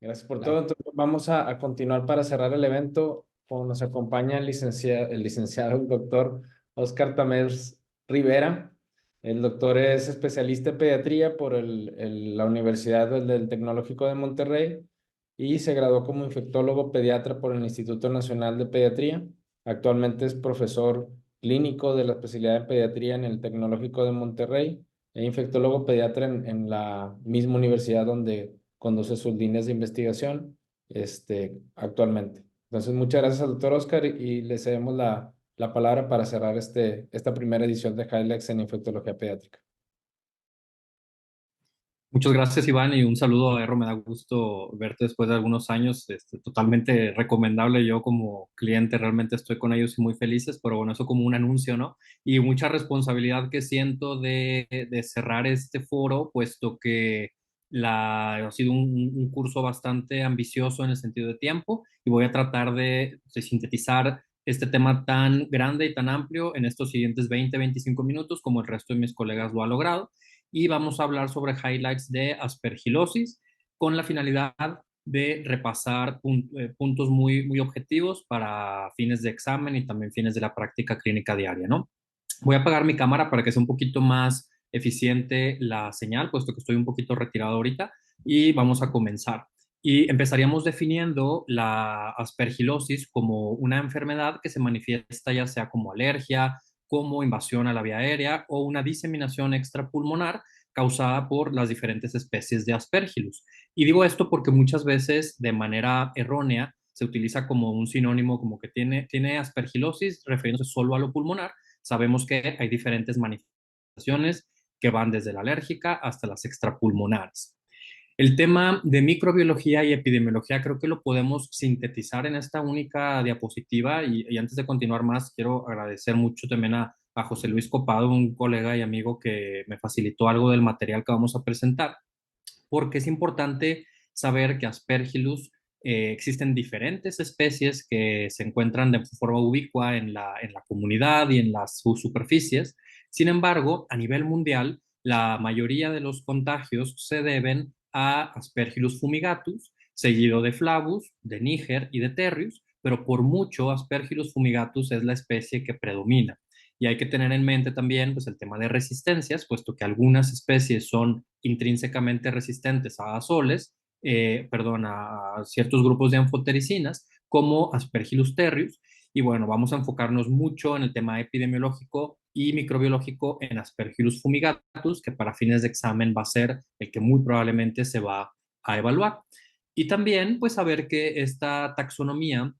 Gracias por todo. Claro. Entonces, vamos a continuar para cerrar el evento. Como nos acompaña el licenciado, el doctor Oscar Tamés Rivera. El doctor es especialista en pediatría por la Universidad del Tecnológico de Monterrey y se graduó como infectólogo pediatra por el Instituto Nacional de Pediatría. Actualmente es profesor clínico de la especialidad de pediatría en el Tecnológico de Monterrey e infectólogo pediatra en la misma universidad donde conduce sus líneas de investigación actualmente. Entonces, muchas gracias al doctor Oscar y le cedemos la palabra para cerrar esta primera edición de Highlights en Infectología Pediátrica. Muchas gracias, Iván, y un saludo a Erro. Me da gusto verte después de algunos años. Totalmente recomendable. Yo como cliente realmente estoy con ellos y muy felices, pero bueno, eso como un anuncio, ¿no? Y mucha responsabilidad que siento de cerrar este foro, puesto que ha sido un curso bastante ambicioso en el sentido de tiempo y voy a tratar de sintetizar este tema tan grande y tan amplio en estos siguientes 20-25 minutos, como el resto de mis colegas lo ha logrado, y vamos a hablar sobre highlights de aspergilosis con la finalidad de repasar puntos muy objetivos para fines de examen y también fines de la práctica clínica diaria, ¿no? Voy a apagar mi cámara para que sea un poquito más eficiente la señal, puesto que estoy un poquito retirado ahorita, y vamos a comenzar. Y empezaríamos definiendo la aspergilosis como una enfermedad que se manifiesta ya sea como alergia, como invasión a la vía aérea o una diseminación extrapulmonar causada por las diferentes especies de Aspergillus. Y digo esto porque muchas veces de manera errónea se utiliza como un sinónimo, como que tiene aspergilosis refiriéndose solo a lo pulmonar. Sabemos que hay diferentes manifestaciones que van desde la alérgica hasta las extrapulmonares. El tema de microbiología y epidemiología creo que lo podemos sintetizar en esta única diapositiva y antes de continuar más quiero agradecer mucho también a José Luis Copado, un colega y amigo que me facilitó algo del material que vamos a presentar, porque es importante saber que Aspergillus existen diferentes especies que se encuentran de forma ubicua en la comunidad y en las superficies. Sin embargo, a nivel mundial, la mayoría de los contagios se deben a Aspergillus fumigatus, seguido de Flavus, de Níger y de Terrius, pero por mucho Aspergillus fumigatus es la especie que predomina. Y hay que tener en mente también pues, el tema de resistencias, puesto que algunas especies son intrínsecamente resistentes a azoles, perdón, a ciertos grupos de anfotericinas, como Aspergillus terrius. Y bueno, vamos a enfocarnos mucho en el tema epidemiológico y microbiológico en Aspergillus fumigatus, que para fines de examen va a ser el que muy probablemente se va a evaluar. Y también, pues, saber que esta taxonomía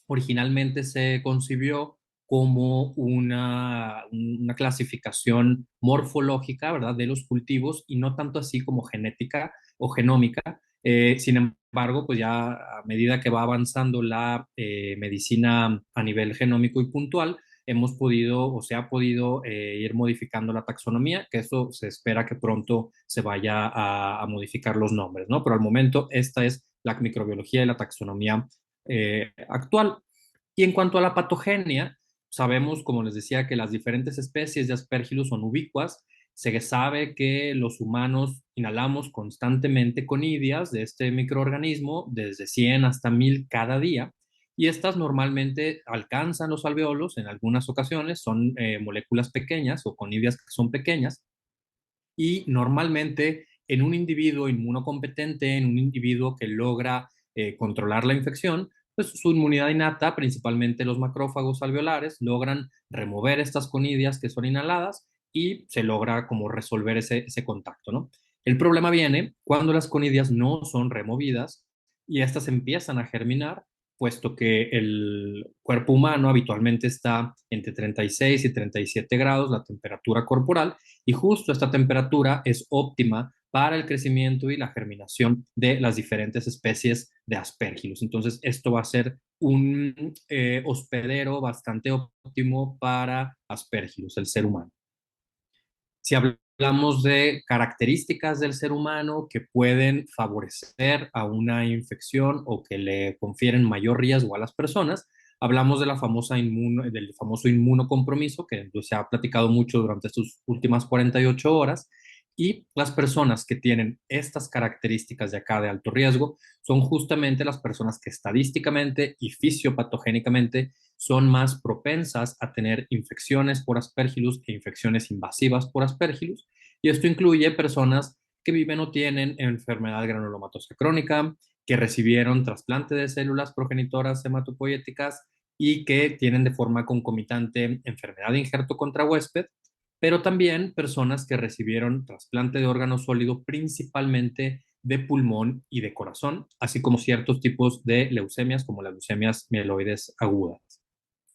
originalmente se concibió como una clasificación morfológica, ¿verdad?, de los cultivos y no tanto así como genética o genómica. Sin embargo, pues ya a medida que va avanzando la medicina a nivel genómico y puntual, hemos podido o se ha podido ir modificando la taxonomía, que eso se espera que pronto se vaya a modificar los nombres, ¿no? Pero al momento esta es la microbiología y la taxonomía actual. Y en cuanto a la patogenia, sabemos, como les decía, que las diferentes especies de Aspergillus son ubicuas. Se sabe que los humanos inhalamos constantemente conidias de este microorganismo, desde 100 hasta 1000 cada día, y estas normalmente alcanzan los alveolos en algunas ocasiones, son moléculas pequeñas o conidias que son pequeñas, y normalmente en un individuo inmunocompetente, en un individuo que logra controlar la infección, pues su inmunidad innata, principalmente los macrófagos alveolares, logran remover estas conidias que son inhaladas y se logra como resolver ese contacto, ¿no? El problema viene cuando las conidias no son removidas y estas empiezan a germinar, puesto que el cuerpo humano habitualmente está entre 36 y 37 grados, la temperatura corporal, y justo esta temperatura es óptima para el crecimiento y la germinación de las diferentes especies de Aspergillus. Entonces, esto va a ser un hospedero bastante óptimo para Aspergillus, el ser humano. Si hablamos de características del ser humano que pueden favorecer a una infección o que le confieren mayor riesgo a las personas, hablamos de del famoso inmunocompromiso, que se ha platicado mucho durante estas últimas 48 horas, Y las personas que tienen estas características de acá de alto riesgo son justamente las personas que estadísticamente y fisiopatogénicamente son más propensas a tener infecciones por Aspergillus e infecciones invasivas por Aspergillus. Y esto incluye personas que viven o tienen enfermedad granulomatosa crónica, que recibieron trasplante de células progenitoras hematopoyéticas y que tienen de forma concomitante enfermedad de injerto contra huésped, pero también personas que recibieron trasplante de órgano sólido principalmente de pulmón y de corazón, así como ciertos tipos de leucemias como las leucemias mieloides agudas.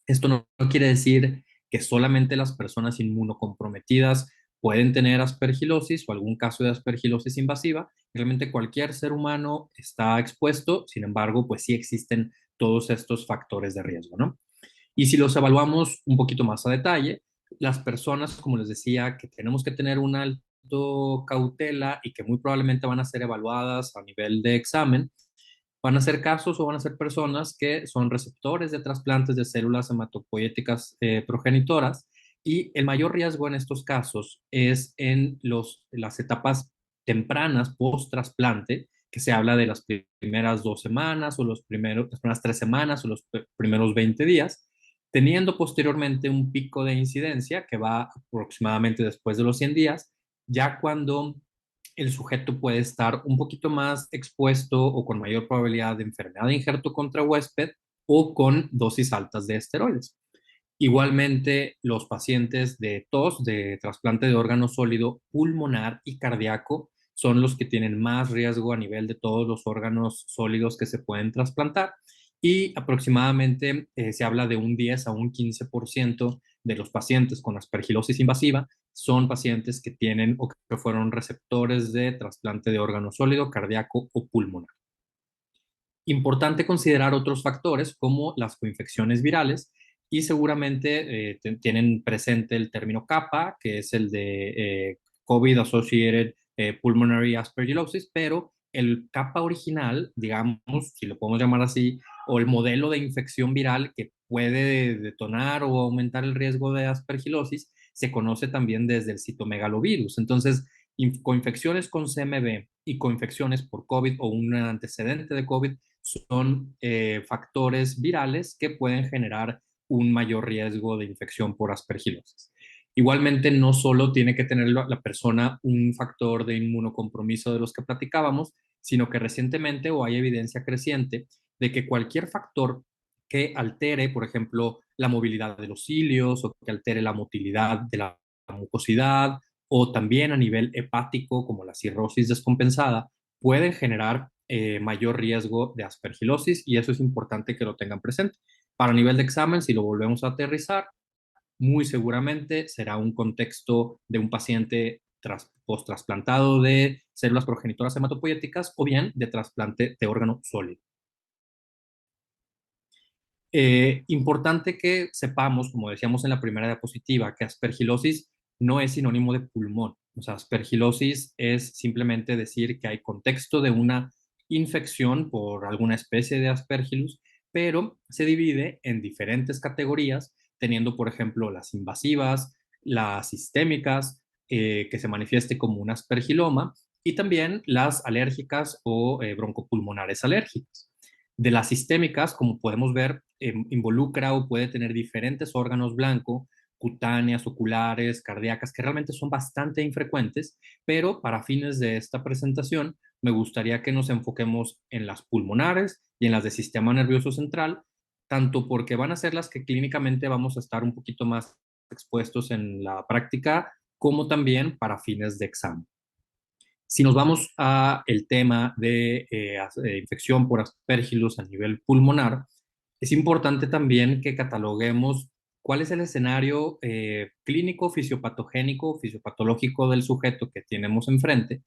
Esto no quiere decir que solamente las personas inmunocomprometidas pueden tener aspergilosis o algún caso de aspergilosis invasiva. Realmente cualquier ser humano está expuesto, sin embargo, pues sí existen todos estos factores de riesgo, ¿no? Y si los evaluamos un poquito más a detalle, las personas, como les decía, que tenemos que tener un alto cautela y que muy probablemente van a ser evaluadas a nivel de examen, van a ser casos o van a ser personas que son receptores de trasplantes de células hematopoyéticas progenitoras, y el mayor riesgo en estos casos es en las etapas tempranas post-trasplante, que se habla de las primeras 2 semanas o las primeras 3 semanas o los primeros 20 días, teniendo posteriormente un pico de incidencia que va aproximadamente después de los 100 días, ya cuando el sujeto puede estar un poquito más expuesto o con mayor probabilidad de enfermedad de injerto contra huésped o con dosis altas de esteroides. Igualmente, los pacientes de tos, de trasplante de órgano sólido pulmonar y cardíaco, son los que tienen más riesgo a nivel de todos los órganos sólidos que se pueden trasplantar. Y aproximadamente se habla de un 10 a un 15% de los pacientes con aspergilosis invasiva son pacientes que tienen o que fueron receptores de trasplante de órgano sólido, cardíaco o pulmonar. Importante considerar otros factores como las coinfecciones virales, y seguramente tienen presente el término CAPA, que es el de COVID-associated pulmonary aspergillosis, pero el CAPA original, digamos, si lo podemos llamar así, o el modelo de infección viral que puede detonar o aumentar el riesgo de aspergillosis, se conoce también desde el citomegalovirus. Entonces, coinfecciones con CMV y coinfecciones por COVID o un antecedente de COVID son factores virales que pueden generar un mayor riesgo de infección por aspergilosis. Igualmente, no solo tiene que tener la persona un factor de inmunocompromiso de los que platicábamos, sino que recientemente o hay evidencia creciente de que cualquier factor que altere, por ejemplo, la movilidad de los cilios o que altere la motilidad de la mucosidad o también a nivel hepático como la cirrosis descompensada, pueden generar mayor riesgo de aspergilosis, y eso es importante que lo tengan presente. Para nivel de examen, si lo volvemos a aterrizar, muy seguramente será un contexto de un paciente post-trasplantado de células progenitoras hematopoyéticas o bien de trasplante de órgano sólido. Importante que sepamos, como decíamos en la primera diapositiva, que aspergilosis no es sinónimo de pulmón. O sea, aspergilosis es simplemente decir que hay contexto de una infección por alguna especie de Aspergillus, pero se divide en diferentes categorías, teniendo, por ejemplo, las invasivas, las sistémicas, que se manifieste como un aspergiloma, y también las alérgicas o broncopulmonares alérgicas. De las sistémicas, como podemos ver, involucra o puede tener diferentes órganos blancos, cutáneas, oculares, cardíacas, que realmente son bastante infrecuentes, pero para fines de esta presentación me gustaría que nos enfoquemos en las pulmonares y en las de sistema nervioso central, tanto porque van a ser las que clínicamente vamos a estar un poquito más expuestos en la práctica, como también para fines de examen. Si nos vamos a el tema de infección por Aspergillus a nivel pulmonar, es importante también que cataloguemos cuál es el escenario clínico, fisiopatogénico, fisiopatológico del sujeto que tenemos enfrente,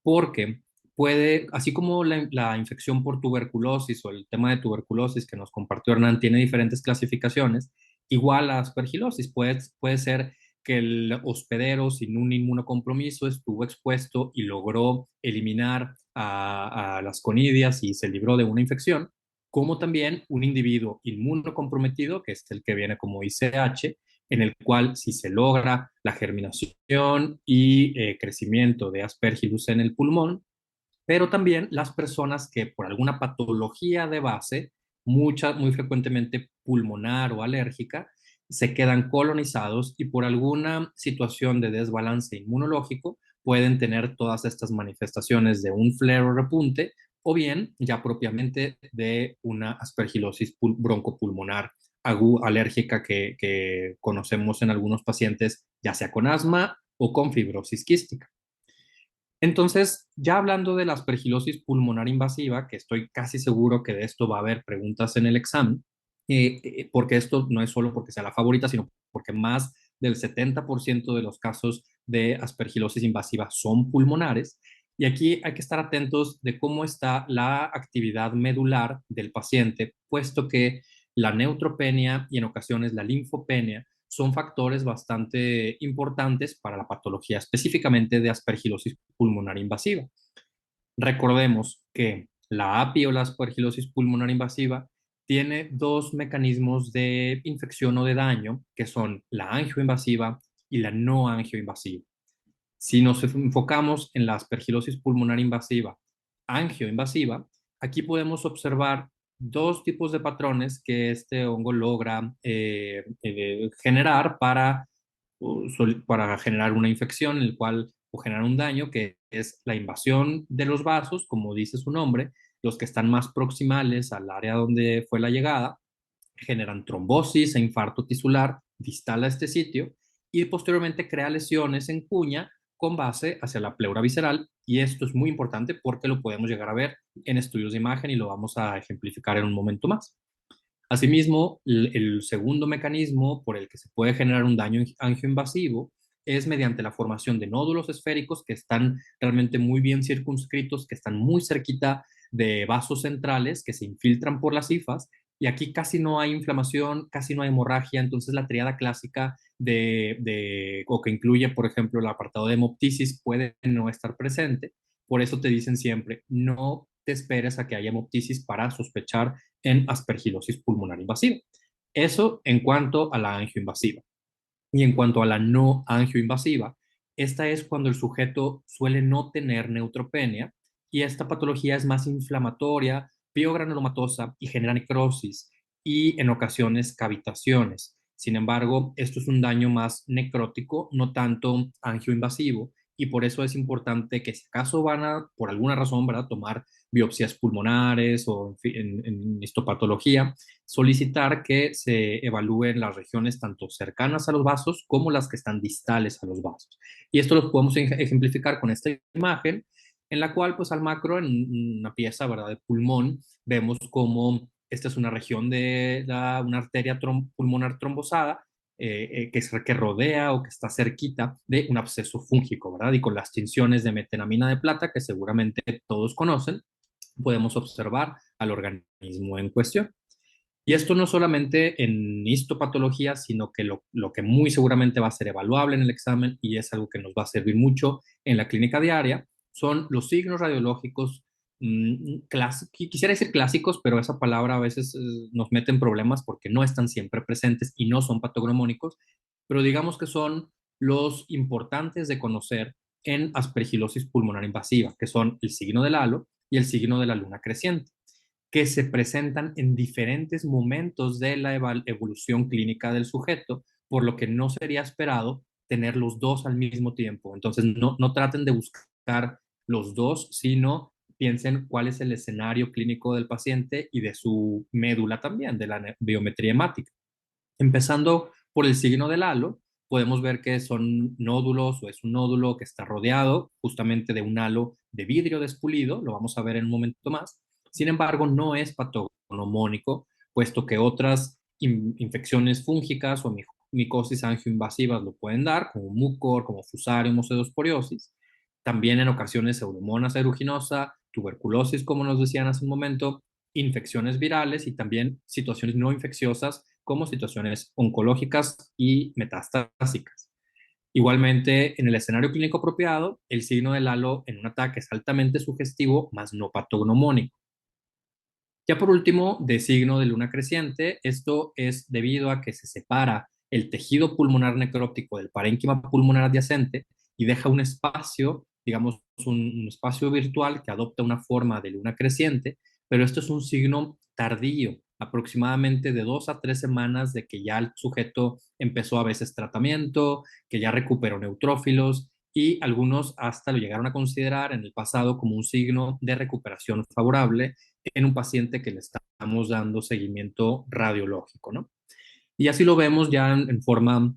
porque puede, así como la infección por tuberculosis o el tema de tuberculosis que nos compartió Hernán tiene diferentes clasificaciones, igual la aspergilosis puede ser que el hospedero sin un inmunocompromiso estuvo expuesto y logró eliminar a las conidias y se libró de una infección, como también un individuo inmunocomprometido, que es el que viene como ICH, en el cual si se logra la germinación y crecimiento de Aspergillus en el pulmón, pero también las personas que por alguna patología de base, muy frecuentemente pulmonar o alérgica, se quedan colonizados y por alguna situación de desbalance inmunológico pueden tener todas estas manifestaciones de un flare o repunte o bien ya propiamente de una aspergilosis broncopulmonar alérgica que conocemos en algunos pacientes, ya sea con asma o con fibrosis quística. Entonces, ya hablando de la aspergilosis pulmonar invasiva, que estoy casi seguro que de esto va a haber preguntas en el examen, porque esto no es solo porque sea la favorita, sino porque más del 70% de los casos de aspergilosis invasiva son pulmonares. Y aquí hay que estar atentos de cómo está la actividad medular del paciente, puesto que la neutropenia y en ocasiones la linfopenia son factores bastante importantes para la patología específicamente de aspergilosis pulmonar invasiva. Recordemos que la API o la aspergilosis pulmonar invasiva tiene dos mecanismos de infección o de daño, que son la angioinvasiva y la no angioinvasiva. Si nos enfocamos en la aspergilosis pulmonar invasiva, angioinvasiva, aquí podemos observar dos tipos de patrones que este hongo logra generar para generar una infección, en el cual o generar un daño, que es la invasión de los vasos, como dice su nombre, los que están más proximales al área donde fue la llegada, generan trombosis e infarto tisular distal a este sitio y posteriormente crea lesiones en cuña con base hacia la pleura visceral y esto es muy importante porque lo podemos llegar a ver en estudios de imagen y lo vamos a ejemplificar en un momento más. Asimismo, el segundo mecanismo por el que se puede generar un daño angioinvasivo es mediante la formación de nódulos esféricos que están realmente muy bien circunscritos, que están muy cerquita de vasos centrales que se infiltran por las hifas y aquí casi no hay inflamación, casi no hay hemorragia, entonces la triada clásica o que incluye, por ejemplo, el apartado de hemoptisis puede no estar presente. Por eso te dicen siempre, no te esperes a que haya hemoptisis para sospechar en aspergilosis pulmonar invasiva. Eso en cuanto a la angioinvasiva. Y en cuanto a la no angioinvasiva, esta es cuando el sujeto suele no tener neutropenia y esta patología es más inflamatoria, piogranulomatosa y genera necrosis y en ocasiones cavitaciones. Sin embargo, esto es un daño más necrótico, no tanto angioinvasivo, y por eso es importante que si acaso van a, por alguna razón, ¿verdad?, tomar biopsias pulmonares o en histopatología, solicitar que se evalúen las regiones tanto cercanas a los vasos como las que están distales a los vasos. Y esto lo podemos ejemplificar con esta imagen, en la cual, pues al macro, en una pieza, ¿verdad?, de pulmón, vemos como esta es una región de una arteria pulmonar trombosada que rodea o que está cerquita de un absceso fúngico, ¿verdad? Y con las tinciones de metenamina de plata, que seguramente todos conocen, podemos observar al organismo en cuestión. Y esto no solamente en histopatología, sino que lo que muy seguramente va a ser evaluable en el examen y es algo que nos va a servir mucho en la clínica diaria, son los signos radiológicos quisiera decir clásicos, pero esa palabra a veces nos mete en problemas porque no están siempre presentes y no son patognomónicos, pero digamos que son los importantes de conocer en aspergilosis pulmonar invasiva, que son el signo del halo y el signo de la luna creciente, que se presentan en diferentes momentos de la evolución clínica del sujeto, por lo que no sería esperado tener los dos al mismo tiempo. Entonces, no traten de buscar los dos, sino piensen cuál es el escenario clínico del paciente y de su médula también, de la biometría hemática. Empezando por el signo del halo, podemos ver que son nódulos o es un nódulo que está rodeado justamente de un halo de vidrio despulido, lo vamos a ver en un momento más. Sin embargo, no es patognomónico, puesto que otras infecciones fúngicas o micosis angioinvasivas lo pueden dar, como mucor, como fusarium o pseudosporiosis. También en ocasiones pseudomonas aeruginosa, tuberculosis, como nos decían hace un momento, infecciones virales y también situaciones no infecciosas como situaciones oncológicas y metastásicas. Igualmente, en el escenario clínico apropiado, el signo del halo en un ataque es altamente sugestivo, más no patognomónico. Ya por último, de signo de luna creciente, esto es debido a que se separa el tejido pulmonar necróptico del parénquima pulmonar adyacente y deja un espacio, digamos, un espacio virtual que adopta una forma de luna creciente, pero esto es un signo tardío, aproximadamente de 2 a 3 semanas de que ya el sujeto empezó a veces tratamiento, que ya recuperó neutrófilos y algunos hasta lo llegaron a considerar en el pasado como un signo de recuperación favorable en un paciente que le estamos dando seguimiento radiológico, ¿no? Y así lo vemos ya en forma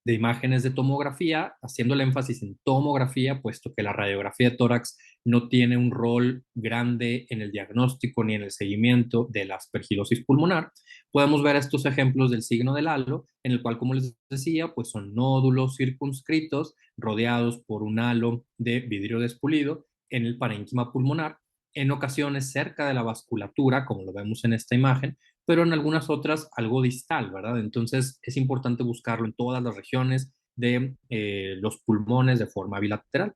de imágenes de tomografía, haciendo el énfasis en tomografía, puesto que la radiografía de tórax no tiene un rol grande en el diagnóstico ni en el seguimiento de la aspergilosis pulmonar. Podemos ver estos ejemplos del signo del halo, en el cual, como les decía, pues son nódulos circunscritos rodeados por un halo de vidrio despulido en el parénquima pulmonar, en ocasiones cerca de la vasculatura, como lo vemos en esta imagen, pero en algunas otras algo distal, ¿verdad? Entonces es importante buscarlo en todas las regiones de los pulmones de forma bilateral.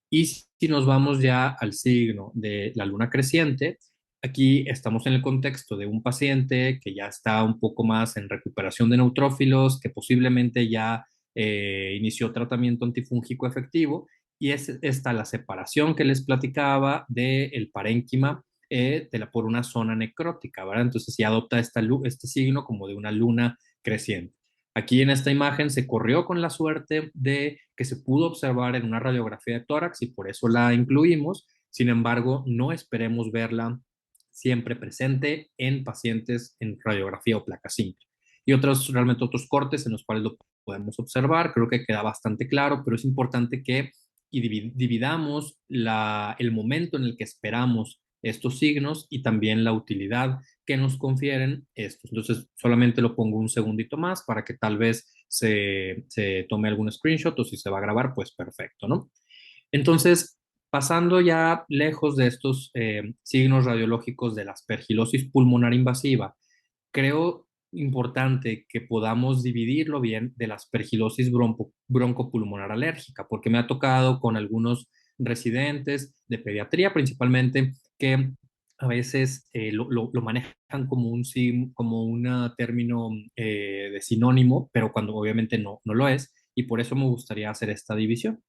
Y si nos vamos ya al signo de la luna creciente, aquí estamos en el contexto de un paciente que ya está un poco más en recuperación de neutrófilos, que posiblemente ya inició tratamiento antifúngico efectivo, y es esta la separación que les platicaba del parénquima por una zona necrótica, ¿verdad? Entonces ya adopta este signo como de una luna creciente. Aquí en esta imagen se corrió con la suerte de que se pudo observar en una radiografía de tórax y por eso la incluimos. Sin embargo, no esperemos verla siempre presente en pacientes en radiografía o placa simple. Y realmente otros cortes en los cuales lo podemos observar, creo que queda bastante claro, pero es importante que dividamos el momento en el que esperamos estos signos y también la utilidad que nos confieren estos. Entonces, solamente lo pongo un segundito más para que tal vez se tome algún screenshot o si se va a grabar, pues perfecto, ¿no? Entonces, pasando ya lejos de estos signos radiológicos de la aspergilosis pulmonar invasiva, creo importante que podamos dividirlo bien de la aspergilosis broncopulmonar alérgica, porque me ha tocado con algunos residentes de pediatría principalmente que a veces lo manejan como como un término de sinónimo, pero cuando obviamente no lo es, y por eso me gustaría hacer esta división.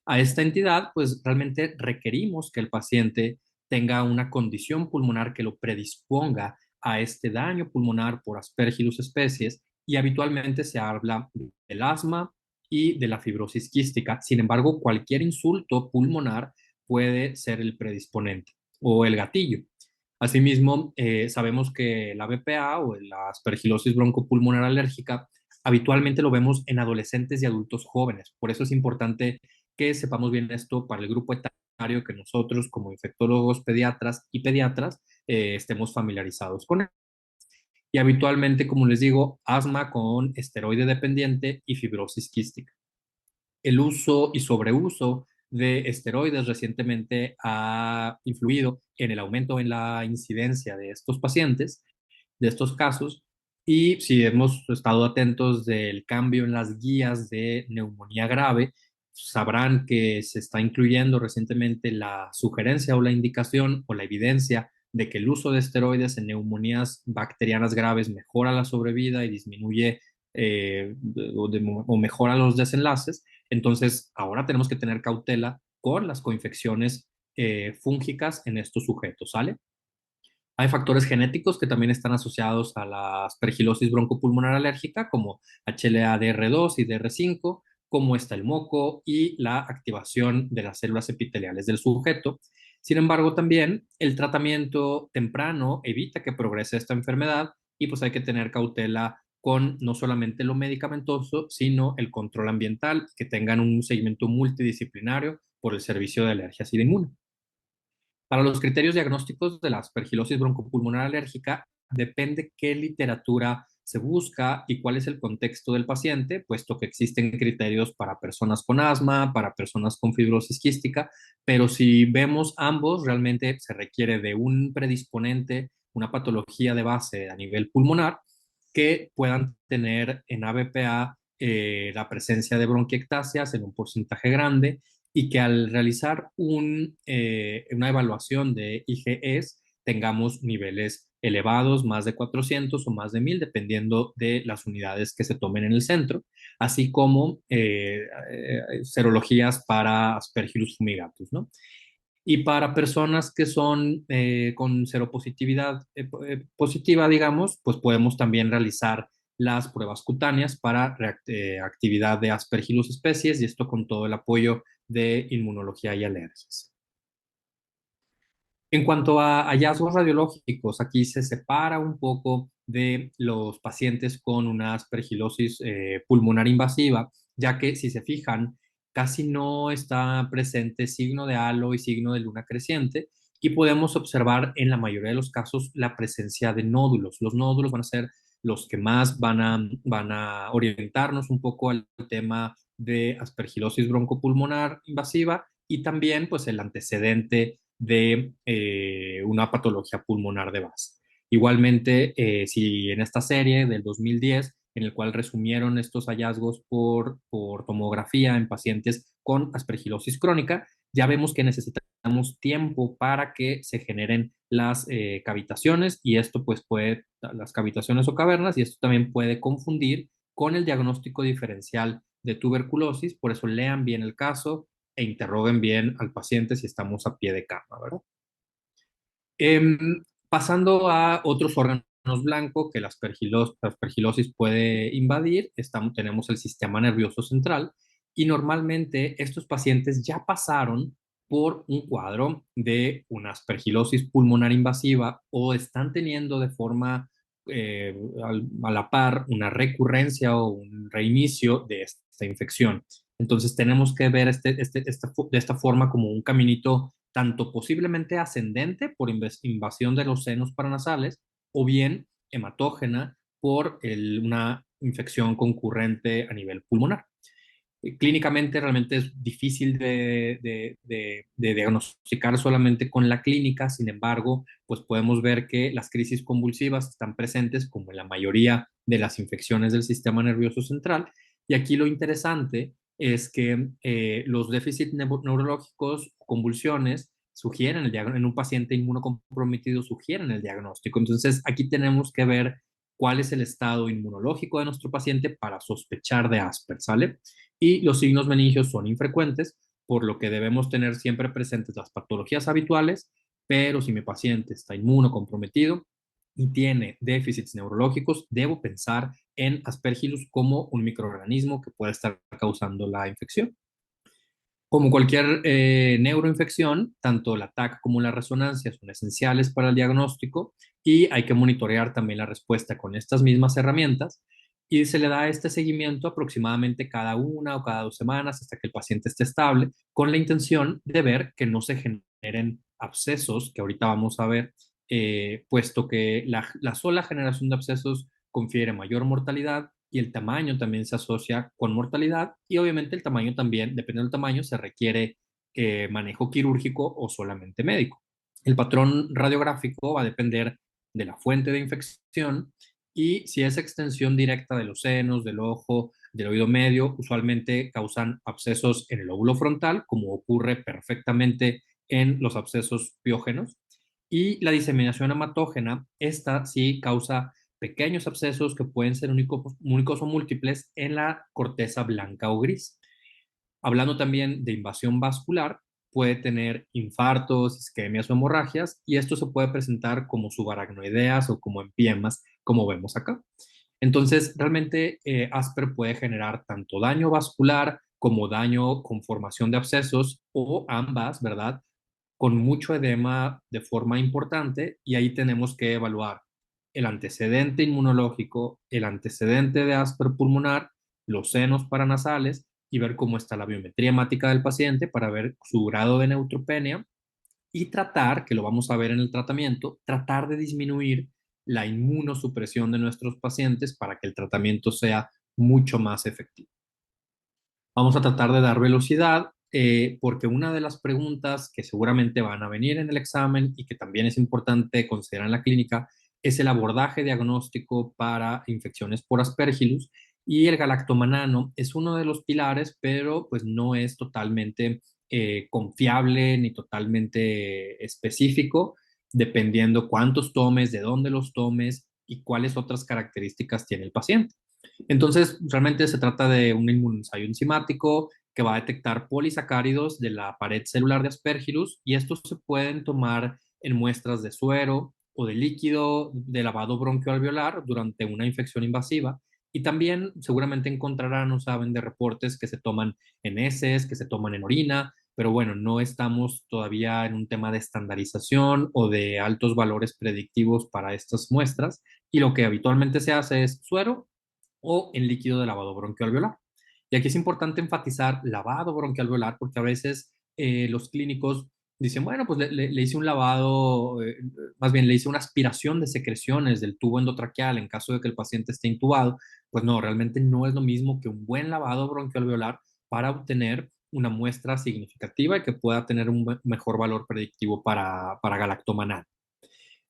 A esta entidad, pues realmente requerimos que el paciente tenga una condición pulmonar que lo predisponga a este daño pulmonar por Aspergillus especies y habitualmente se habla del asma y de la fibrosis quística. Sin embargo, cualquier insulto pulmonar puede ser el predisponente o el gatillo. Asimismo, sabemos que la BPA o la aspergilosis broncopulmonar alérgica habitualmente lo vemos en adolescentes y adultos jóvenes. Por eso es importante que sepamos bien esto para el grupo etario que nosotros como infectólogos pediatras y pediatras estemos familiarizados con él. Y habitualmente, como les digo, asma con esteroide dependiente y fibrosis quística. El uso y sobreuso de esteroides recientemente ha influido en el aumento en la incidencia de estos pacientes, de estos casos, y si hemos estado atentos del cambio en las guías de neumonía grave, sabrán que se está incluyendo recientemente la sugerencia o la indicación o la evidencia de que el uso de esteroides en neumonías bacterianas graves mejora la sobrevida y disminuye o mejora los desenlaces. Entonces, ahora tenemos que tener cautela con las coinfecciones fúngicas en estos sujetos, ¿sale? Hay factores genéticos que también están asociados a la aspergilosis broncopulmonar alérgica, como HLA-DR2 y DR5, como está el moco y la activación de las células epiteliales del sujeto. Sin embargo, también el tratamiento temprano evita que progrese esta enfermedad y pues hay que tener cautela con no solamente lo medicamentoso, sino el control ambiental, que tengan un seguimiento multidisciplinario por el servicio de alergias y de inmuno. Para los criterios diagnósticos de la aspergilosis broncopulmonar alérgica, depende qué literatura se busca y cuál es el contexto del paciente, puesto que existen criterios para personas con asma, para personas con fibrosis quística, pero si vemos ambos, realmente se requiere de un predisponente, una patología de base a nivel pulmonar, que puedan tener en ABPA la presencia de bronquiectasias en un porcentaje grande y que al realizar una evaluación de IgEs tengamos niveles elevados, más de 400 o más de 1000, dependiendo de las unidades que se tomen en el centro, así como serologías para Aspergillus fumigatus, ¿no? Y para personas que son con seropositividad positiva, digamos, pues podemos también realizar las pruebas cutáneas para actividad de Aspergillus especies, y esto con todo el apoyo de inmunología y alergias. En cuanto a hallazgos radiológicos, aquí se separa un poco de los pacientes con una aspergilosis pulmonar invasiva, ya que si se fijan, casi no está presente signo de halo y signo de luna creciente, y podemos observar en la mayoría de los casos la presencia de nódulos. Los nódulos van a ser los que más van a orientarnos un poco al tema de aspergilosis broncopulmonar invasiva, y también pues el antecedente de una patología pulmonar de base. Igualmente, si en esta serie del 2010, en el cual resumieron estos hallazgos por tomografía en pacientes con aspergilosis crónica, ya vemos que necesitamos tiempo para que se generen las cavitaciones, y esto pues puede, las cavitaciones o cavernas, y esto también puede confundir con el diagnóstico diferencial de tuberculosis. Por eso lean bien el caso e interroguen bien al paciente si estamos a pie de cama, ¿verdad? Pasando a otros órganos blancos que la aspergilosis puede invadir, tenemos el sistema nervioso central, y normalmente estos pacientes ya pasaron por un cuadro de una aspergilosis pulmonar invasiva, o están teniendo de forma a la par una recurrencia o un reinicio de esta infección. Entonces tenemos que ver de esta forma como un caminito tanto posiblemente ascendente por invasión de los senos paranasales, o bien hematógena por una infección concurrente a nivel pulmonar. Clínicamente realmente es difícil de diagnosticar solamente con la clínica. Sin embargo, pues podemos ver que las crisis convulsivas están presentes como en la mayoría de las infecciones del sistema nervioso central, y aquí lo interesante es que los déficits neurológicos, convulsiones, sugieren en un paciente inmunocomprometido, sugieren el diagnóstico. Entonces, aquí tenemos que ver cuál es el estado inmunológico de nuestro paciente para sospechar de Asper, ¿sale? Y los signos meningios son infrecuentes, por lo que debemos tener siempre presentes las patologías habituales, pero si mi paciente está inmunocomprometido y tiene déficits neurológicos, debo pensar en Aspergillus como un microorganismo que puede estar causando la infección. Como cualquier neuroinfección, tanto la TAC como la resonancia son esenciales para el diagnóstico, y hay que monitorear también la respuesta con estas mismas herramientas, y se le da este seguimiento aproximadamente cada una o cada 2 semanas hasta que el paciente esté estable, con la intención de ver que no se generen abscesos, que ahorita vamos a ver, puesto que la sola generación de abscesos confiere mayor mortalidad, y el tamaño también se asocia con mortalidad, y obviamente el tamaño también, depende del tamaño, se requiere manejo quirúrgico o solamente médico. El patrón radiográfico va a depender de la fuente de infección, y si es extensión directa de los senos, del ojo, del oído medio, usualmente causan abscesos en el lóbulo frontal, como ocurre perfectamente en los abscesos piógenos. Y la diseminación hematógena, esta sí causa pequeños abscesos que pueden ser únicos o múltiples en la corteza blanca o gris. Hablando también de invasión vascular, puede tener infartos, isquemias o hemorragias, y esto se puede presentar como subaracnoideas o como empiemas, como vemos acá. Entonces, realmente Asper puede generar tanto daño vascular como daño con formación de abscesos, o ambas, ¿verdad? Con mucho edema de forma importante, y ahí tenemos que evaluar el antecedente inmunológico, el antecedente de Asper pulmonar, los senos paranasales, y ver cómo está la biometría hemática del paciente para ver su grado de neutropenia, y tratar, que lo vamos a ver en el tratamiento, tratar de disminuir la inmunosupresión de nuestros pacientes para que el tratamiento sea mucho más efectivo. Vamos a tratar de dar velocidad, porque una de las preguntas que seguramente van a venir en el examen y que también es importante considerar en la clínica es el abordaje diagnóstico para infecciones por Aspergillus, y el galactomanano es uno de los pilares, pero pues no es totalmente confiable ni totalmente específico. dependiendo cuántos tomes, de dónde los tomes y cuáles otras características tiene el paciente. Entonces, realmente se trata de un inmunensayo enzimático que va a detectar polisacáridos de la pared celular de Aspergillus y estos se pueden tomar en muestras de suero o de líquido de lavado bronquialveolar durante una infección invasiva. Y también seguramente encontrarán o saben de reportes que se toman en heces, que se toman en orina, pero bueno, no estamos todavía en un tema de estandarización o de altos valores predictivos para estas muestras. Y lo que habitualmente se hace es suero o en líquido de lavado bronquialveolar. Y aquí es importante enfatizar lavado bronquialveolar porque a veces los clínicos dicen, bueno, pues le hice un lavado, más bien le hice una aspiración de secreciones del tubo endotraqueal en caso de que el paciente esté intubado. Pues no, realmente no es lo mismo que un buen lavado bronquialveolar para obtener una muestra significativa y que pueda tener un mejor valor predictivo para galactomanal.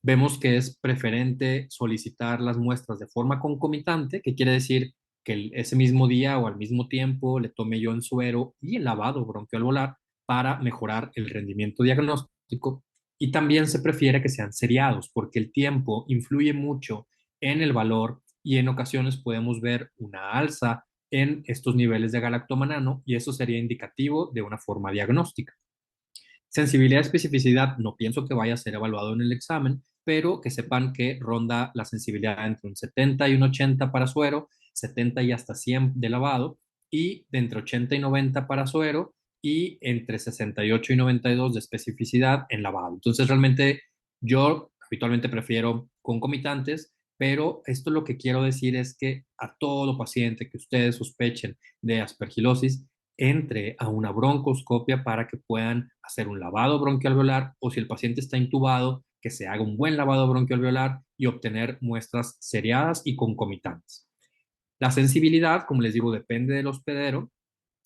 Vemos que es preferente solicitar las muestras de forma concomitante, que quiere decir que ese mismo día o al mismo tiempo le tome yo en suero y el lavado bronquialveolar para mejorar el rendimiento diagnóstico. Y también se prefiere que sean seriados, porque el tiempo influye mucho en el valor y en ocasiones podemos ver una alza en estos niveles de galactomanano y eso sería indicativo de una forma diagnóstica. Sensibilidad y especificidad no pienso que vaya a ser evaluado en el examen, pero que sepan que ronda la sensibilidad entre un 70 y un 80 para suero, 70 y hasta 100 de lavado, y de entre 80 y 90 para suero, y entre 68 y 92 de especificidad en lavado. Entonces, realmente yo habitualmente prefiero concomitantes, pero esto lo que quiero decir es que a todo paciente que ustedes sospechen de aspergilosis, entre a una broncoscopia para que puedan hacer un lavado bronquialveolar o si el paciente está intubado, que se haga un buen lavado bronquialveolar y obtener muestras seriadas y concomitantes. La sensibilidad, como les digo, depende del hospedero.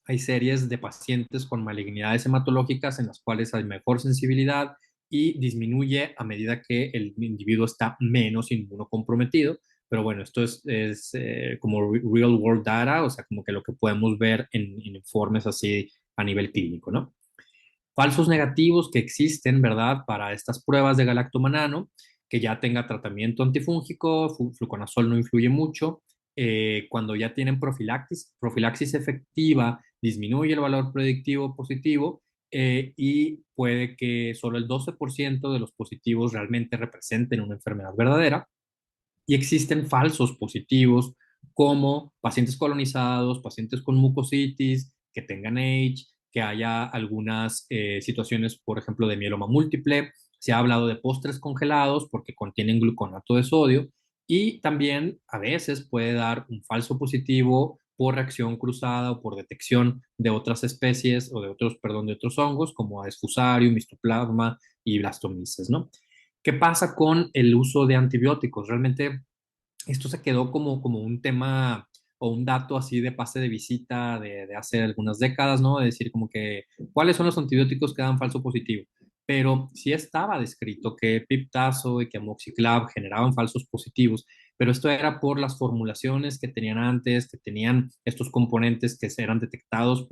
Hay series de pacientes con malignidades hematológicas en las cuales hay mejor sensibilidad y disminuye a medida que el individuo está menos inmunocomprometido. Pero bueno, esto es como real world data, o sea, como que lo que podemos ver en informes así a nivel clínico, ¿no? Falsos negativos que existen, ¿verdad? Para estas pruebas de galactomanano, que ya tenga tratamiento antifúngico, fluconazol no influye mucho. Cuando ya tienen profilaxis efectiva, disminuye el valor predictivo positivo y puede que solo el 12% de los positivos realmente representen una enfermedad verdadera. Y existen falsos positivos como pacientes colonizados, pacientes con mucositis, que tengan AIDS, que haya algunas situaciones, por ejemplo, de mieloma múltiple. Se ha hablado de postres congelados porque contienen gluconato de sodio y también a veces puede dar un falso positivo por reacción cruzada o por detección de otras especies o de otros, perdón, de otros hongos como Aedes fusarium, Mycoplasma y Blastomyces, ¿no? ¿Qué pasa con el uso de antibióticos? Realmente esto se quedó como un tema o un dato así de pase de visita de hace algunas décadas, ¿no? De decir como que, ¿cuáles son los antibióticos que dan falso positivo? Pero sí estaba descrito que Piptazo y que Amoxiclav generaban falsos positivos, pero esto era por las formulaciones que tenían antes, que tenían estos componentes que eran detectados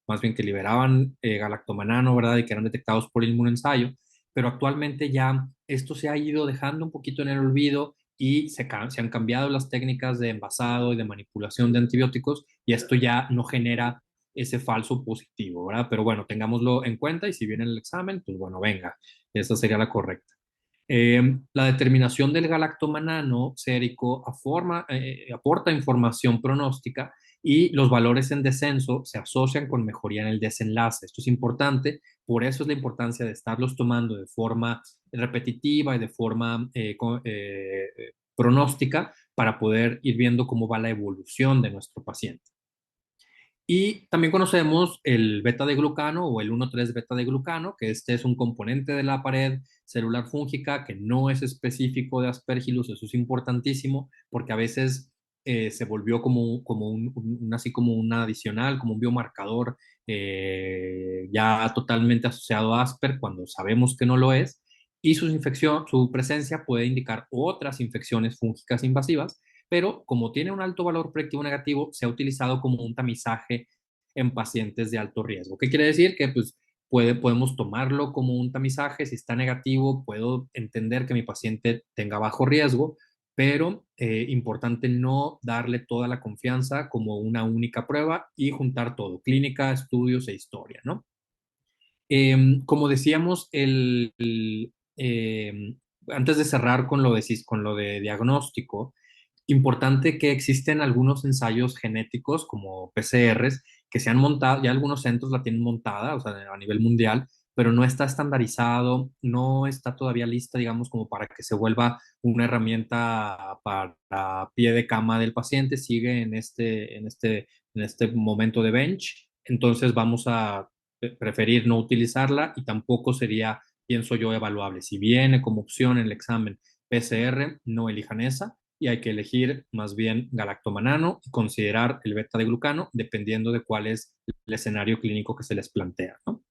más bien que liberaban galactomanano, ¿verdad? Y que eran detectados por el inmunensayo, pero actualmente ya esto se ha ido dejando un poquito en el olvido y se han cambiado las técnicas de envasado y de manipulación de antibióticos y esto ya no genera ese falso positivo, ¿verdad? Pero bueno, tengámoslo en cuenta y si viene el examen, pues bueno, venga, esa sería la correcta. La determinación del galactomanano sérico aporta información pronóstica y los valores en descenso se asocian con mejoría en el desenlace. Esto es importante, por eso es la importancia de estarlos tomando de forma repetitiva y de forma pronóstica para poder ir viendo cómo va la evolución de nuestro paciente. Y también conocemos el beta de glucano o el 1,3 beta de glucano, que este es un componente de la pared celular fúngica que no es específico de Aspergillus. Eso es importantísimo porque a veces se volvió así como un adicional, como un biomarcador ya totalmente asociado a Asper cuando sabemos que no lo es. Y su presencia puede indicar otras infecciones fúngicas invasivas, pero como tiene un alto valor predictivo negativo, se ha utilizado como un tamizaje en pacientes de alto riesgo. ¿Qué quiere decir? Que pues Podemos tomarlo como un tamizaje. Si está negativo, puedo entender que mi paciente tenga bajo riesgo, pero importante no darle toda la confianza como una única prueba y juntar todo, clínica, estudios e historia, ¿no? Como decíamos, antes de cerrar con lo de diagnóstico, importante que existen algunos ensayos genéticos como PCRs que se han montado, ya algunos centros la tienen montada, o sea, a nivel mundial, pero no está estandarizado, no está todavía lista, digamos, como para que se vuelva una herramienta para pie de cama del paciente, sigue en este momento de bench, entonces vamos a preferir no utilizarla y tampoco sería, pienso yo, evaluable. Si viene como opción en el examen PCR, no elijan esa y hay que elegir más bien galactomanano y considerar el beta de glucano dependiendo de cuál es el escenario clínico que se les plantea, ¿no?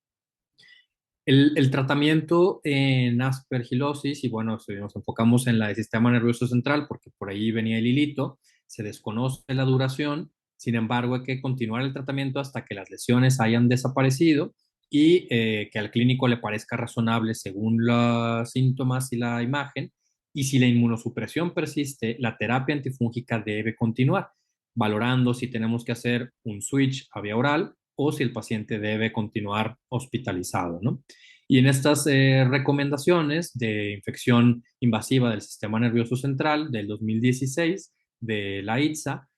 El tratamiento en aspergilosis, y bueno, si nos enfocamos en la del sistema nervioso central, porque por ahí venía el hilito, se desconoce la duración, sin embargo, hay que continuar el tratamiento hasta que las lesiones hayan desaparecido y que al clínico le parezca razonable según los síntomas y la imagen. Y si la inmunosupresión persiste, la terapia antifúngica debe continuar, valorando si tenemos que hacer un switch a vía oral o si el paciente debe continuar hospitalizado, ¿no? Y en estas recomendaciones de infección invasiva del sistema nervioso central del 2016 de la ITSA,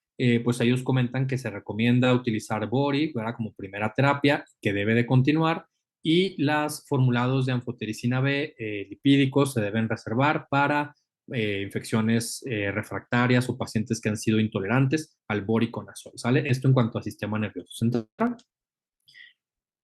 pues ellos comentan que se recomienda utilizar Bori, ¿verdad? Como primera terapia, que debe de continuar, y los formulados de anfotericina B lipídicos se deben reservar para infecciones refractarias o pacientes que han sido intolerantes al boriconazol, ¿sale? Esto en cuanto al sistema nervioso central.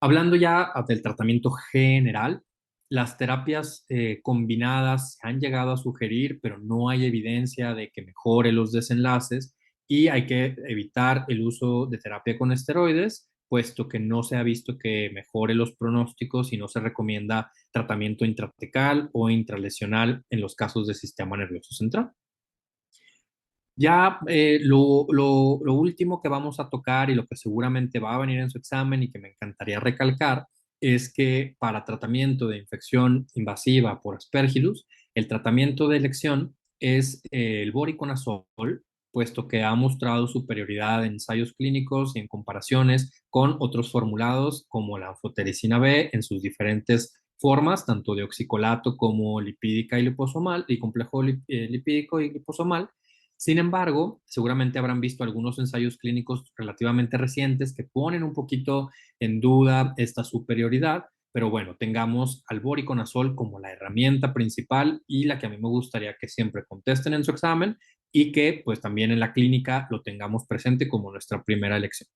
Hablando ya del tratamiento general, las terapias combinadas se han llegado a sugerir, pero no hay evidencia de que mejore los desenlaces y hay que evitar el uso de terapia con esteroides, puesto que no se ha visto que mejore los pronósticos y no se recomienda tratamiento intratecal o intralesional en los casos de sistema nervioso central. Ya lo último que vamos a tocar y lo que seguramente va a venir en su examen y que me encantaría recalcar es que para tratamiento de infección invasiva por Aspergillus, el tratamiento de elección es el voriconazol, puesto que ha mostrado superioridad en ensayos clínicos y en comparaciones con otros formulados como la anfotericina B en sus diferentes formas, tanto de oxicolato como lipídica y liposomal, y complejo lipídico y liposomal. Sin embargo, seguramente habrán visto algunos ensayos clínicos relativamente recientes que ponen un poquito en duda esta superioridad, pero bueno, tengamos al voriconazol como la herramienta principal y la que a mí me gustaría que siempre contesten en su examen y que pues también en la clínica lo tengamos presente como nuestra primera elección.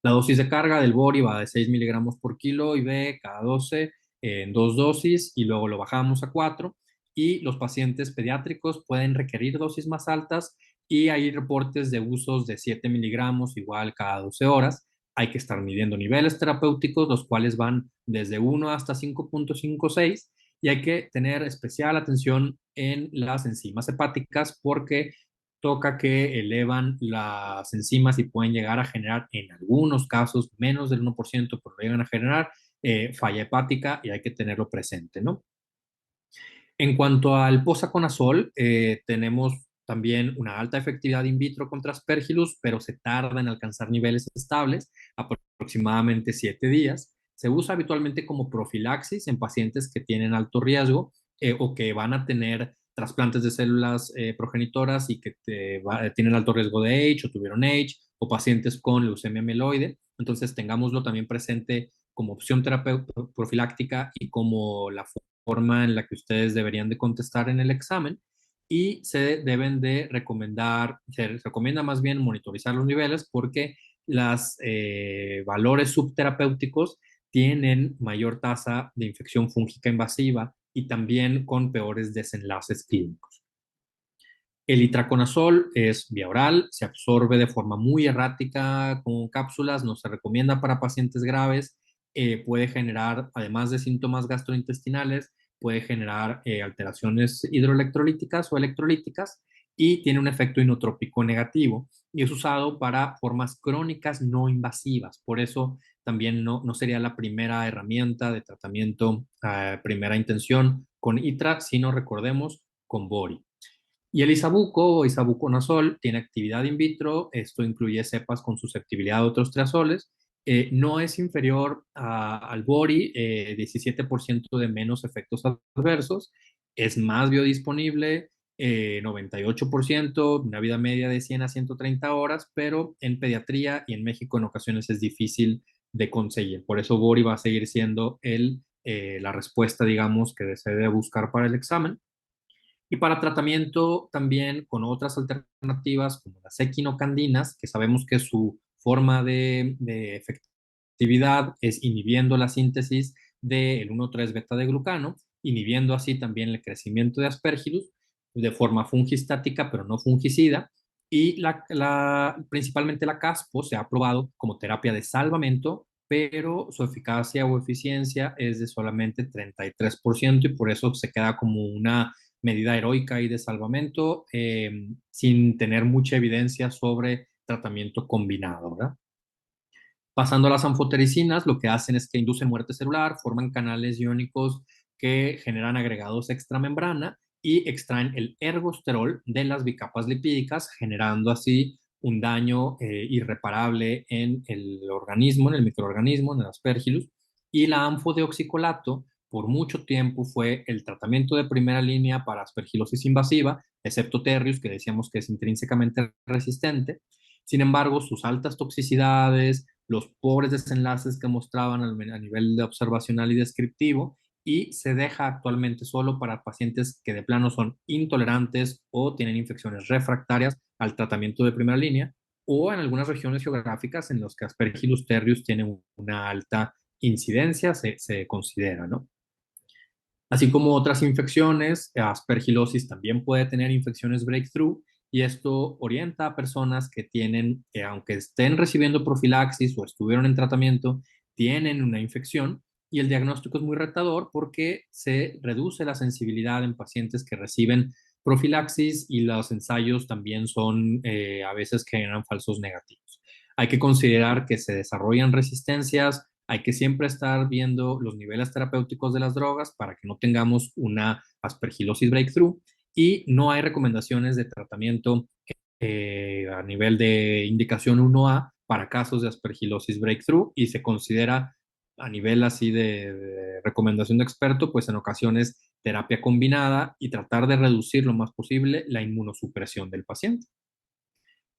La dosis de carga del bori va de 6 miligramos por kilo y B cada 12 en dos dosis y luego lo bajamos a 4 y los pacientes pediátricos pueden requerir dosis más altas y hay reportes de usos de 7 miligramos igual cada 12 horas. Hay que estar midiendo niveles terapéuticos, los cuales van desde 1 hasta 5.56 y hay que tener especial atención en las enzimas hepáticas porque toca que elevan las enzimas y pueden llegar a generar, en algunos casos, menos del 1%, pero llegan a generar falla hepática y hay que tenerlo presente, ¿no? En cuanto al posaconazol, tenemos también una alta efectividad in vitro contra Aspergillus, pero se tarda en alcanzar niveles estables, aproximadamente 7 días. Se usa habitualmente como profilaxis en pacientes que tienen alto riesgo o que van a tener trasplantes de células progenitoras y que tienen alto riesgo de H o tuvieron H, o pacientes con leucemia mieloide. Entonces, tengámoslo también presente como opción terapéutica profiláctica y como la forma en la que ustedes deberían de contestar en el examen y se deben de recomendar, se recomienda más bien monitorizar los niveles porque los valores subterapéuticos tienen mayor tasa de infección fúngica invasiva y también con peores desenlaces clínicos. El itraconazol es vía oral, se absorbe de forma muy errática con cápsulas, no se recomienda para pacientes graves, puede generar, además de síntomas gastrointestinales, puede generar alteraciones hidroelectrolíticas o electrolíticas y tiene un efecto inotrópico negativo y es usado para formas crónicas no invasivas. Por eso también no sería la primera herramienta de tratamiento a primera intención con ITRA, sino recordemos con BORI. Y el isabuco o isabuconazol tiene actividad in vitro, esto incluye cepas con susceptibilidad a otros triazoles, no es inferior al BORI, 17% de menos efectos adversos, es más biodisponible, 98%, una vida media de 100 a 130 horas, pero en pediatría y en México en ocasiones es difícil de conseguir. Por eso BORI va a seguir siendo la respuesta, digamos, que se debe buscar para el examen. Y para tratamiento también con otras alternativas como las equinocandinas, que sabemos que su forma de efectividad es inhibiendo la síntesis del 1,3 beta de glucano, inhibiendo así también el crecimiento de Aspergillus de forma fungistática, pero no fungicida. Y principalmente la caspo se ha probado como terapia de salvamento, pero su eficacia o eficiencia es de solamente 33% y por eso se queda como una medida heroica y de salvamento, sin tener mucha evidencia sobre tratamiento combinado, ¿verdad? Pasando a las anfotericinas, lo que hacen es que inducen muerte celular, forman canales iónicos que generan agregados extramembrana y extraen el ergosterol de las bicapas lipídicas, generando así un daño irreparable en el organismo, en el microorganismo, en el Aspergillus. Y la anfodeoxicolato por mucho tiempo fue el tratamiento de primera línea para aspergilosis invasiva, excepto Terrius, que decíamos que es intrínsecamente resistente. Sin embargo, sus altas toxicidades, los pobres desenlaces que mostraban a nivel de observacional y descriptivo, y se deja actualmente solo para pacientes que de plano son intolerantes o tienen infecciones refractarias al tratamiento de primera línea, o en algunas regiones geográficas en las que Aspergillus tertius tiene una alta incidencia, se considera, ¿no? Así como otras infecciones, aspergilosis también puede tener infecciones breakthrough y esto orienta a personas que tienen, que aunque estén recibiendo profilaxis o estuvieron en tratamiento, tienen una infección y el diagnóstico es muy retador porque se reduce la sensibilidad en pacientes que reciben profilaxis y los ensayos también son a veces generan falsos negativos. Hay que considerar que se desarrollan resistencias, hay que siempre estar viendo los niveles terapéuticos de las drogas para que no tengamos una aspergilosis breakthrough y no hay recomendaciones de tratamiento a nivel de indicación 1A para casos de aspergilosis breakthrough y se considera a nivel así de recomendación de experto, pues en ocasiones terapia combinada y tratar de reducir lo más posible la inmunosupresión del paciente.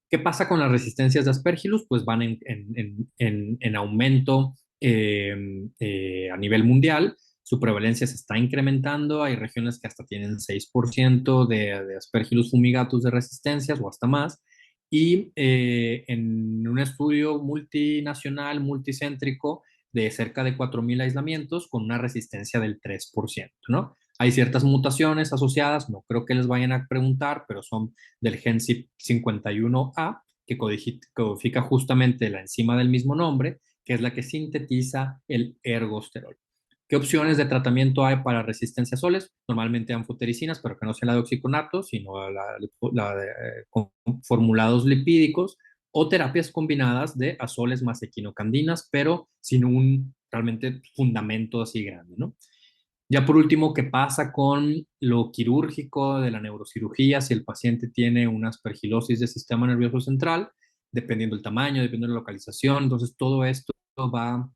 ¿Qué pasa con las resistencias de Aspergillus? Pues van en aumento a nivel mundial. Su prevalencia se está incrementando. Hay regiones que hasta tienen 6% de Aspergillus fumigatus de resistencias o hasta más. Y en un estudio multinacional, multicéntrico, de cerca de 4.000 aislamientos con una resistencia del 3%, ¿no? Hay ciertas mutaciones asociadas, no creo que les vayan a preguntar, pero son del gen CYP51A, que codifica justamente la enzima del mismo nombre, que es la que sintetiza el ergosterol. ¿Qué opciones de tratamiento hay para resistencia a soles? Normalmente anfotericinas, pero que no sean la de oxicolato, sino la de formulados lipídicos o terapias combinadas de azoles más equinocandinas, pero sin un realmente fundamento así grande, ¿no? Ya por último, ¿qué pasa con lo quirúrgico de la neurocirugía si el paciente tiene una aspergilosis del sistema nervioso central? Dependiendo del tamaño, dependiendo de la localización. Entonces, todo esto va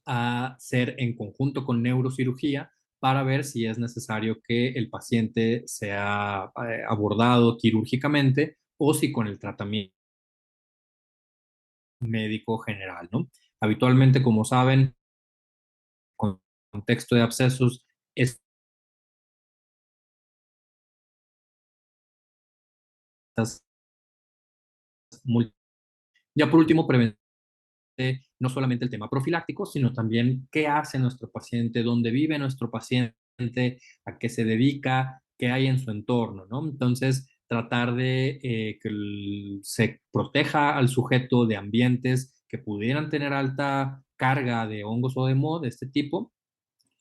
a ser en conjunto con neurocirugía para ver si es necesario que el paciente sea abordado quirúrgicamente o si con el tratamiento médico general, ¿no? Habitualmente, como saben, con contexto de abscesos, estas ya por último, prevención no solamente el tema profiláctico, sino también qué hace nuestro paciente, dónde vive nuestro paciente, a qué se dedica, qué hay en su entorno, ¿no? Entonces, tratar de que se proteja al sujeto de ambientes que pudieran tener alta carga de hongos o de moho de este tipo.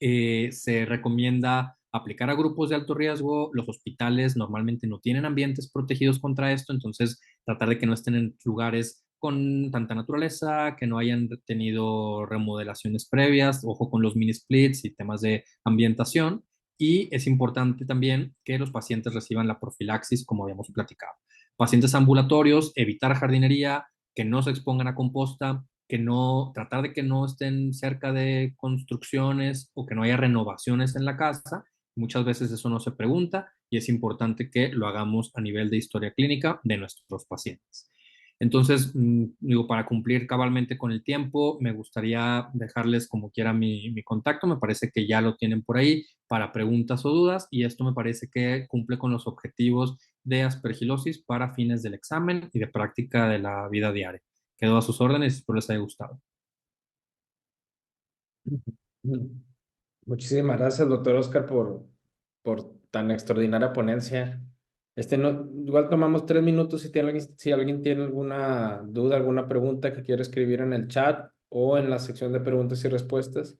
Se recomienda aplicar a grupos de alto riesgo. Los hospitales normalmente no tienen ambientes protegidos contra esto, entonces tratar de que no estén en lugares con tanta naturaleza, que no hayan tenido remodelaciones previas, ojo con los mini splits y temas de ambientación. Y es importante también que los pacientes reciban la profilaxis, como habíamos platicado. Pacientes ambulatorios, evitar jardinería, que no se expongan a composta, que no, tratar de que no estén cerca de construcciones o que no haya renovaciones en la casa. Muchas veces eso no se pregunta y es importante que lo hagamos a nivel de historia clínica de nuestros pacientes. Entonces, digo, para cumplir cabalmente con el tiempo, me gustaría dejarles como quiera mi contacto. Me parece que ya lo tienen por ahí para preguntas o dudas y esto me parece que cumple con los objetivos de aspergilosis para fines del examen y de práctica de la vida diaria. Quedo a sus órdenes y espero les haya gustado. Ujú. Muchísimas gracias, doctor Oscar, por tan extraordinaria ponencia. No, igual tomamos 3 minutos si alguien tiene alguna duda, alguna pregunta que quiera escribir en el chat o en la sección de preguntas y respuestas.